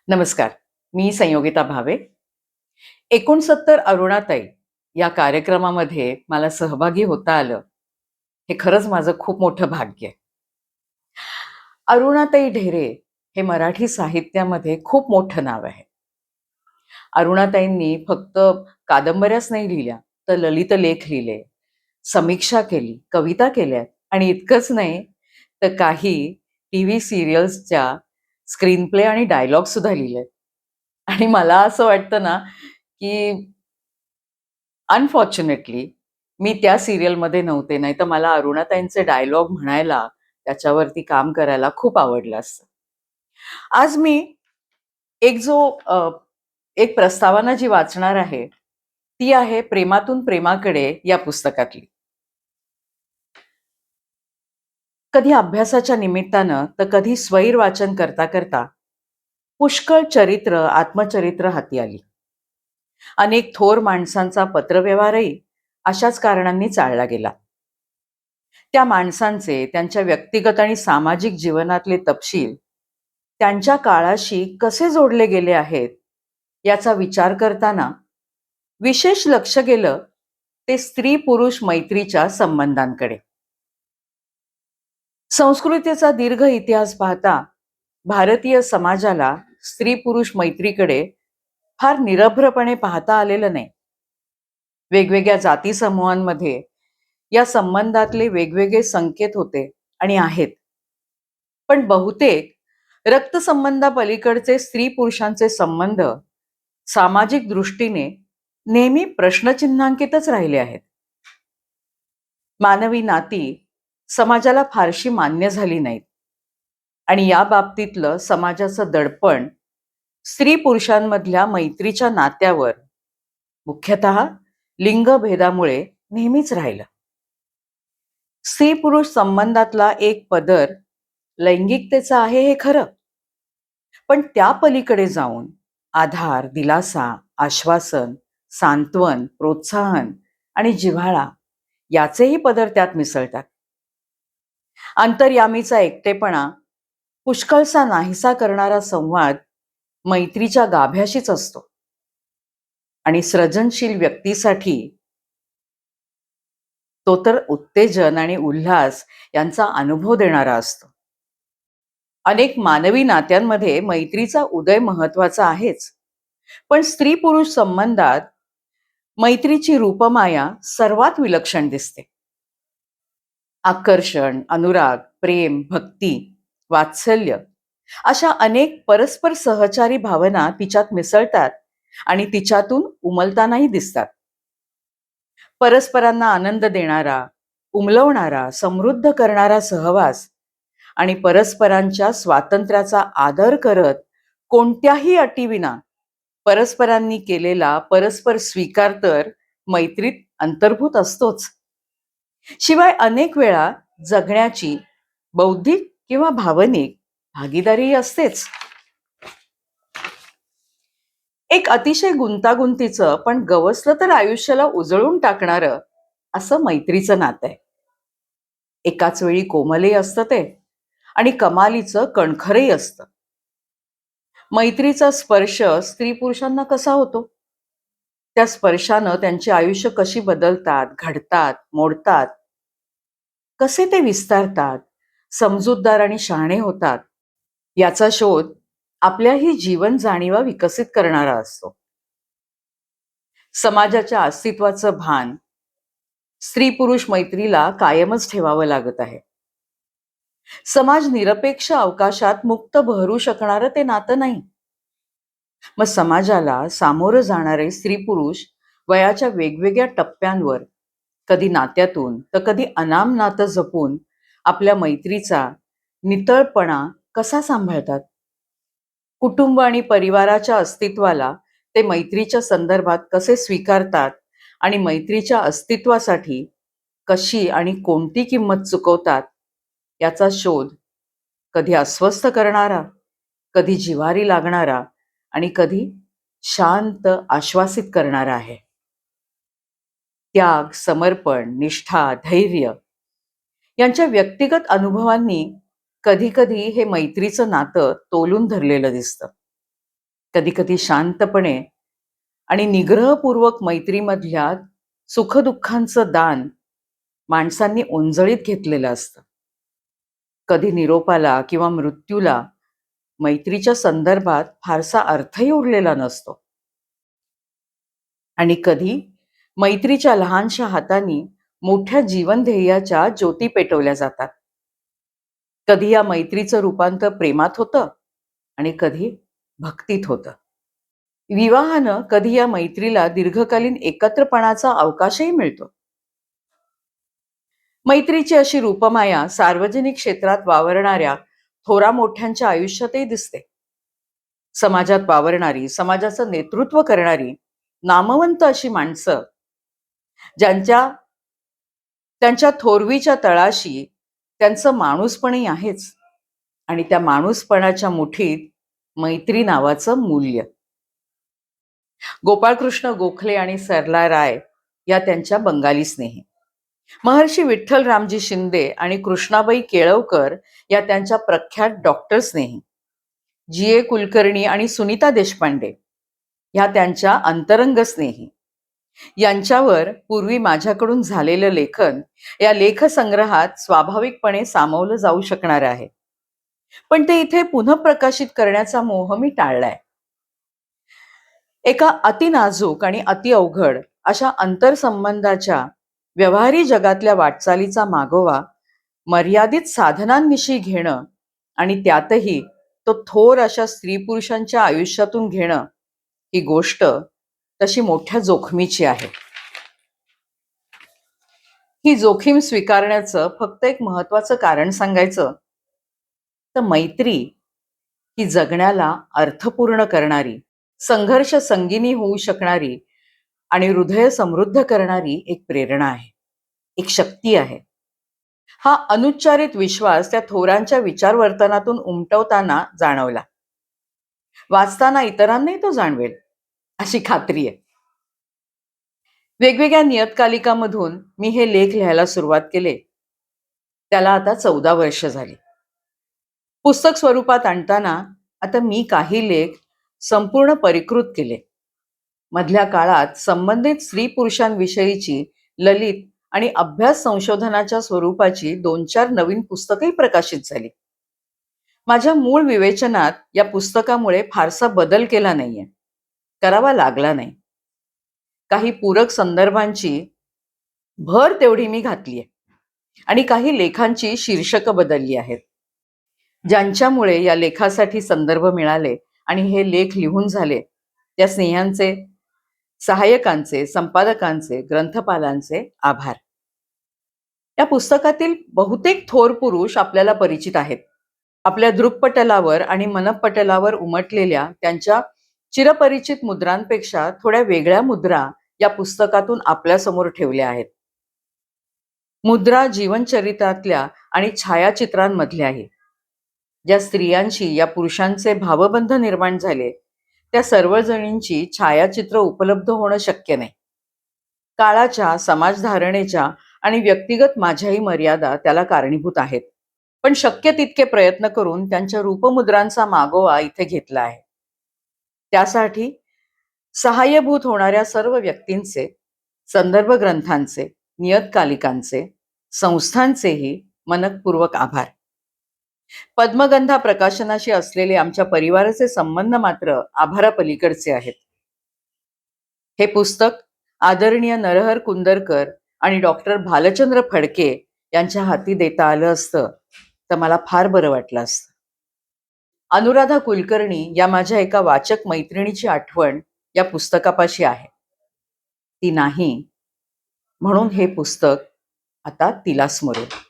नमस्कार. मी संयोगिता भावे. 69 अरुणाताई या कार्यक्रमामध्ये मला सहभागी होता आलं, हे खरंच माझं खूप मोठं भाग्य आहे. अरुणाताई ढेरे हे मराठी साहित्यामध्ये खूप मोठं नाव आहे. अरुणाताईंनी फक्त कादंबऱ्याच नाही लिहिल्या, तर ललित लेख लिहिले, समीक्षा केली, कविता केल्यात आणि इतकंच नाही, तर काही टीव्ही सीरियल्सच्या स्क्रीन प्ले आणि डायलॉग सुद्धा लिहिलेत. आणि मला असं वाटतं ना, की अनफॉर्च्युनेटली मी त्या सीरियलमध्ये नव्हते. नाहीतर मला अरुणाताईंचे डायलॉग म्हणायला, त्याच्यावरती काम करायला खूप आवडलं असतं. आज मी एक जो एक प्रस्तावना जी वाचणार आहे, ती आहे प्रेमातून प्रेमाकडे या पुस्तकातली. कधी अभ्यासाच्या निमित्तानं, तर कधी स्वैर वाचन करता करता पुष्कळ चरित्र, आत्मचरित्र हाती आली. अनेक थोर माणसांचा पत्रव्यवहारही अशाच कारणांनी चालला गेला. त्या माणसांचे त्यांच्या व्यक्तिगत आणि सामाजिक जीवनातले तपशील त्यांच्या काळाशी कसे जोडले गेले आहेत याचा विचार करताना विशेष लक्ष गेलं ते स्त्री पुरुष मैत्रीच्या संबंधांकडे. संस्कृतीचा दीर्घ इतिहास पाहता भारतीय समाजाला स्त्री पुरुष मैत्रीकडे फार निरभ्रपणे पाहता आलेलं नाही. वेगवेगळ्या जाती समूहांमध्ये या संबंधातले वेगवेगळे संकेत होते आणि आहेत. पण बहुतेक रक्तसंबंधापलीकडचे स्त्री पुरुषांचे संबंध सामाजिक दृष्टीने नेहमी प्रश्नचिन्हांकितच राहिले आहेत. मानवी नाती समाजाला फारशी मान्य झाली नाहीत आणि या बाबतीतलं समाजाचं दडपण स्त्री पुरुषांमधल्या मैत्रीच्या नात्यावर मुख्यतः लिंगभेदामुळे नेहमीच राहिलं. स्त्री पुरुष संबंधातला एक पदर लैंगिकतेचा आहे हे खरं, पण त्या पलीकडे जाऊन आधार, दिलासा, आश्वासन, सांत्वन, प्रोत्साहन आणि जिव्हाळा याचेही पदर त्यात मिसळतात. अंतर्यामीचा एकटेपणा पुष्कळसा नाहीसा करणारा संवाद मैत्रीच्या गाभ्याशीच असतो आणि सृजनशील व्यक्तीसाठी तो तर उत्तेजन आणि उल्हास यांचा अनुभव देणारा असतो. अनेक मानवी नात्यांमध्ये मैत्रीचा उदय महत्वाचा आहेच, पण स्त्री पुरुष संबंधात मैत्रीची रूपमाया सर्वात विलक्षण दिसते. आकर्षण, अनुराग, प्रेम, भक्ती, वात्सल्य अशा अनेक परस्पर सहचारी भावना तिच्यात मिसळतात आणि तिच्यातून उमलतानाही दिसतात. परस्परांना आनंद देणारा, उमलवणारा, समृद्ध करणारा सहवास आणि परस्परांच्या स्वातंत्र्याचा आदर करत कोणत्याही अटीविना परस्परांनी केलेला परस्पर स्वीकार तर मैत्रीत अंतर्भूत असतोच. शिवाय अनेक वेळा जगण्याची बौद्धिक किंवा भावनिक भागीदारी असतेच. एक अतिशय गुंतागुंतीचं पण गवसलं तर आयुष्याला उजळून टाकणारं असं मैत्रीचं नातं आहे. एकाच वेळी कोमलही असतं ते आणि कमालीचं कणखरही असतं. मैत्रीचा स्पर्श स्त्री पुरुषांना कसा होतो? त्या स्पर्शानं त्यांचे आयुष्य कशी बदलतात, घडतात, मोडतात, कसे ते विस्तारतात, समजूतदार आणि शहाणे होतात, याचा शोध आपल्याही जीवन जाणीवा विकसित करणारा असतो. समाजाच्या अस्तित्वाचं भान स्त्री पुरुष मैत्रीला कायमच ठेवावं लागत आहे. समाज निरपेक्ष अवकाशात मुक्त बहरू शकणारं ते नातं नाही. मग समाजाला सामोरं जाणारे स्त्री पुरुष वयाच्या वेगवेगळ्या टप्प्यांवर कधी नात्यातून तर कधी अनाम नातं जपून आपल्या मैत्रीचा नितळपणा कसा सांभाळतात? कुटुंब आणि परिवाराच्या अस्तित्वाला ते मैत्रीच्या संदर्भात कसे स्वीकारतात आणि मैत्रीच्या अस्तित्वासाठी कशी आणि कोणती किंमत चुकवतात याचा शोध कधी अस्वस्थ करणारा, कधी जिव्हारी लागणारा आणि कधी शांत आश्वासित करणारा आहे. त्याग, समर्पण, निष्ठा, धैर्य यांच्या व्यक्तिगत अनुभवांनी कधी-कधी हे मैत्रीचं नातं तोलून धरलेलं दिसतं. कधी-कधी शांतपणे आणि निग्रहपूर्वक मैत्रीमधल्या सुखदुःखांचं दान माणसांनी ओंजळीत घेतलेलं असतं. कधी निरोपाला किंवा मृत्यूला मैत्रीच्या संदर्भात फारसा अर्थही उरलेला नसतो आणि कधी मैत्रीच्या लहानशा हातांनी मोठ्या जीवन ध्येयाच्या ज्योती पेटवल्या जातात. कधी या मैत्रीचं रूपांतर प्रेमात होतं आणि कधी भक्तीत होतं. विवाहानं कधी या मैत्रीला दीर्घकालीन एकत्रपणाचा अवकाशही मिळतो. मैत्रीची अशी रूपमाया सार्वजनिक क्षेत्रात वावरणाऱ्या थोरा मोठ्यांच्या आयुष्यातही दिसते. समाजात वावरणारी, समाजाचं नेतृत्व करणारी नामवंत अशी माणसं ज्यांच्या त्यांच्या थोरवीच्या तळाशी त्यांचं माणूसपणही आहेच आणि त्या माणूसपणाच्या मुठीत मैत्री नावाचं मूल्य. गोपाळकृष्ण गोखले आणि सरला राय या त्यांच्या बंगाली स्नेही, महर्षी विठ्ठल रामजी शिंदे आणि कृष्णाबाई केळवकर या त्यांच्या प्रख्यात डॉक्टर स्नेही, जी. ए. कुलकर्णी आणि सुनीता देशपांडे ह्या त्यांच्या अंतरंग स्नेही, यांच्यावर पूर्वी माझ्याकडून झालेलं लेखन या लेखसंग्रहात स्वाभाविकपणे सामावलं जाऊ शकणार आहे. पण ते इथे पुनःप्रकाशित करण्याचा मोह मी टाळलाय. एका अतिनाजूक आणि अति अवघड अशा अंतरसंबंधाच्या व्यवहारी जगातल्या वाटचालीचा मागोवा मर्यादित साधनांविषयी घेणं आणि त्यातही तो थोर अशा स्त्री पुरुषांच्या आयुष्यातून घेणं ही गोष्ट तशी मोठ्या जोखमीची आहे. ही जोखीम स्वीकारण्याचं फक्त एक महत्वाचं कारण सांगायचं तर मैत्री ही जगण्याला अर्थपूर्ण करणारी, संघर्ष संगिनी होऊ शकणारी आणि हृदय समृद्ध करणारी एक प्रेरणा आहे, एक शक्ती आहे. हा अनुच्चारित विश्वास त्या थोरांच्या विचारवर्तनातून उमटवताना जाणवला. वाचताना इतरांनाही तो जाणवेल अशी खात्री आहे. वेगवेगळ्या नियतकालिकामधून मी हे लेख लिहायला सुरुवात केले. त्याला आता 14 वर्ष झाली. पुस्तक स्वरूपात आणताना आता मी काही लेख संपूर्ण परिकृत केले. मधल्या काळात संबंधित स्त्री पुरुषांविषयीची ललित आणि अभ्यास संशोधनाच्या स्वरूपाची 2-4 नवीन पुस्तकही प्रकाशित झाली. माझ्या मूळ विवेचनात या पुस्तकामुळे फारसा बदल केला नाहीये, करावा लागला नाही. काही पूरक संदर्भांची भर तेवढी मी घातलीये आणि काही लेखांची शीर्षकं बदलली आहेत, ज्यांच्यामुळे या लेखासाठी संदर्भ मिळाले आणि हे लेख लिहून झाले त्या स्नेहांचे, सहाय्यकांचे, संपादकांचे, ग्रंथपालांचे आभार. या पुस्तकातील बहुतेक थोर पुरुष आपल्याला परिचित आहेत. आपल्या दृक्पटलावर आणि मनपटलावर उमटलेल्या त्यांच्या चिरपरिचित मुद्रांपेक्षा थोड्या वेगळ्या मुद्रा या पुस्तकातून आपल्यासमोर ठेवल्या आहेत. मुद्रा जीवनचरित्रातल्या आणि छायाचित्रांमधल्याही. ज्या स्त्रियांशी या पुरुषांचे भावबंध निर्माण झाले त्या सर्वजणींची छायाचित्र उपलब्ध होणं शक्य नाही. काळाच्या, समाजधारणेच्या आणि व्यक्तिगत माझ्याही मर्यादा त्याला कारणीभूत आहेत. पण शक्य तितके प्रयत्न करून त्यांच्या रूपमुद्रांचा मागोवा इथे घेतला आहे. त्यासाठी सहाय्यभूत होणाऱ्या सर्व व्यक्तींचे, संदर्भ ग्रंथांचे, नियतकालिकांचे, संस्थांचेही मनःपूर्वक आभार. पद्मगंधा प्रकाशनाशी असलेले आमच्या परिवाराचे संबंध मात्र आभारापलीकडचे आहेत. हे पुस्तक आदरणीय नरहर कुंदरकर आणि डॉक्टर भालचंद्र फडके यांच्या हाती देता आलं असतं तर मला फार बरं वाटलं असतं. अनुराधा कुलकर्णी या माझ्या एका वाचक मैत्रिणीची आठवण या पुस्तकापाशी आहे. ती नाही म्हणून हे पुस्तक आता तिला स्मरून.